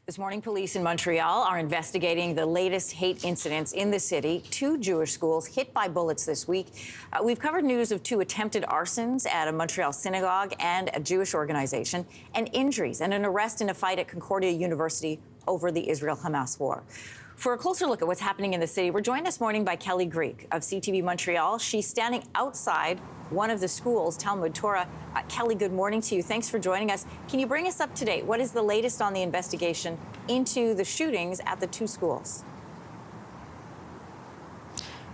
This morning, police in Montreal are investigating the latest hate incidents in the city. 2 Jewish schools hit by bullets this week. We've covered news of 2 attempted arsons at a Montreal synagogue and a Jewish organization, and injuries and an arrest in a fight at Concordia University over the Israel-Hamas war. For a closer look at what's happening in the city, we're joined this morning by Kelly Greek of CTV Montreal. She's standing outside one of the schools, Talmud Torah. Kelly, good morning to you. Thanks for joining us. Can you bring us up to date? What is the latest on the investigation into the shootings at the 2 schools?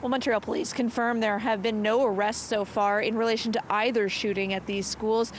Well, Montreal police confirm there have been no arrests so far in relation to either shooting at these schools.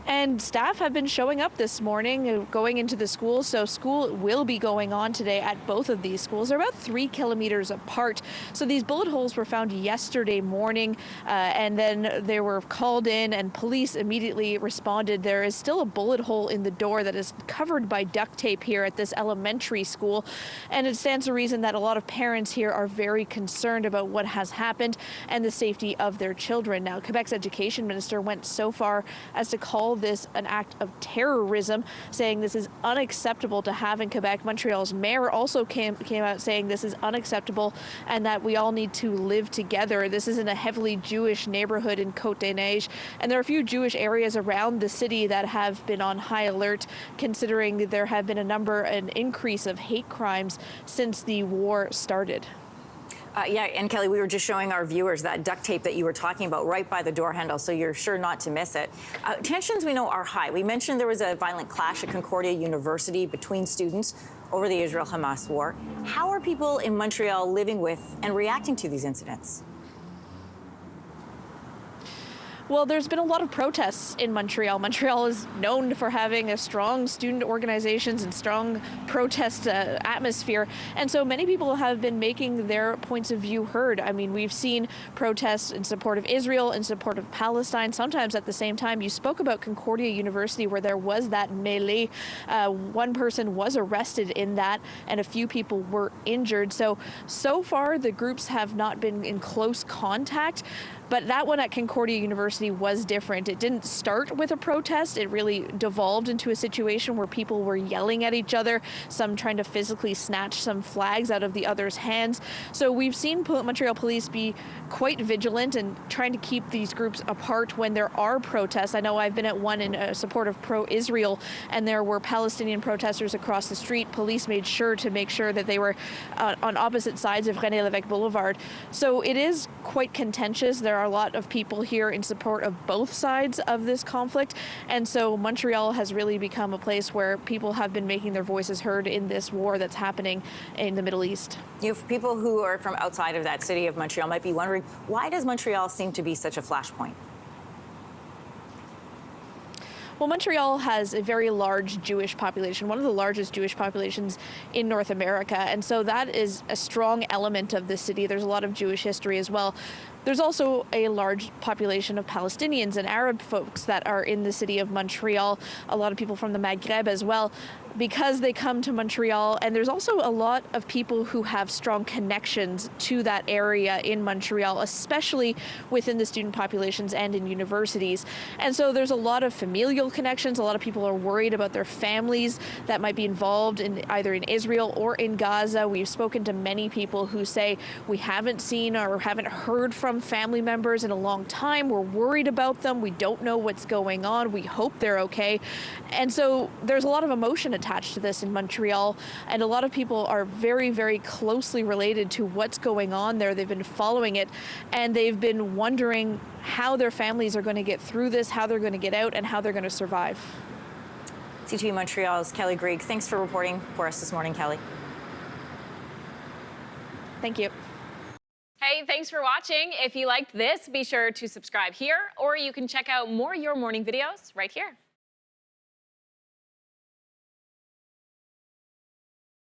And staff have been showing up this morning, going into the schools. So school will be going on today at both of these schools. They're about 3 kilometers apart. So these bullet holes were found yesterday morning, and then they were called in and police immediately responded. There is still a bullet hole in the door that is covered by duct tape here at this elementary school. And it stands to reason that a lot of parents here are very concerned about what has happened and the safety of their children. Now, Quebec's education minister went so far as to call this an act of terrorism, saying this is unacceptable to have in Quebec. Montreal's mayor also came out saying this is unacceptable and that we all need to live together. This is in a heavily Jewish neighborhood in Côte-des-Neiges, and there are a few Jewish areas around the city that have been on high alert, considering there have been an increase of hate crimes since the war started. Yeah, and Kelly, we were just showing our viewers that duct tape that you were talking about right by the door handle, so you're sure not to miss it. Tensions, we know, are high. We mentioned there was a violent clash at Concordia University between students over the Israel-Hamas war. How are people in Montreal living with and reacting to these incidents? Well, there's been a lot of protests in Montreal. Montreal is known for having a strong student organizations and strong protest atmosphere. And so many people have been making their points of view heard. I mean, we've seen protests in support of Israel, in support of Palestine, sometimes at the same time. You spoke about Concordia University, where there was that melee. One person was arrested in that, and a few people were injured. So far, the groups have not been in close contact. But that one at Concordia University was different. It didn't start with a protest. It really devolved into a situation where people were yelling at each other, some trying to physically snatch some flags out of the other's hands. So we've seen Montreal police be quite vigilant and trying to keep these groups apart when there are protests. I know I've been at one in support of pro-Israel, and there were Palestinian protesters across the street. Police made sure that they were on opposite sides of René Lévesque Boulevard. So it is quite contentious. There are a lot of people here in support of both sides of this conflict. And so Montreal has really become a place where people have been making their voices heard in this war that's happening in the Middle East. People who are from outside of that city of Montreal might be wondering, why does Montreal seem to be such a flashpoint? Well, Montreal has a very large Jewish population, one of the largest Jewish populations in North America. And so that is a strong element of the city. There's a lot of Jewish history as well. There's also a large population of Palestinians and Arab folks that are in the city of Montreal, a lot of people from the Maghreb as well, because they come to Montreal. And there's also a lot of people who have strong connections to that area in Montreal, especially within the student populations and in universities. And so there's a lot of familial connections. A lot of people are worried about their families that might be involved in either in Israel or in Gaza. We've spoken to many people who say we haven't seen or haven't heard from family members in a long time. We're worried about them. We don't know what's going on. We hope they're okay. And so there's a lot of emotion attached to this in Montreal, and a lot of people are very, very closely related to what's going on there. They've been following it, and they've been wondering how their families are going to get through this, how they're going to get out, and how they're going to survive. CTV Montreal's Kelly Greek. Thanks for reporting for us this morning, Kelly. Thank you. Hey, thanks for watching. If you liked this, be sure to subscribe here, or you can check out more Your Morning videos right here.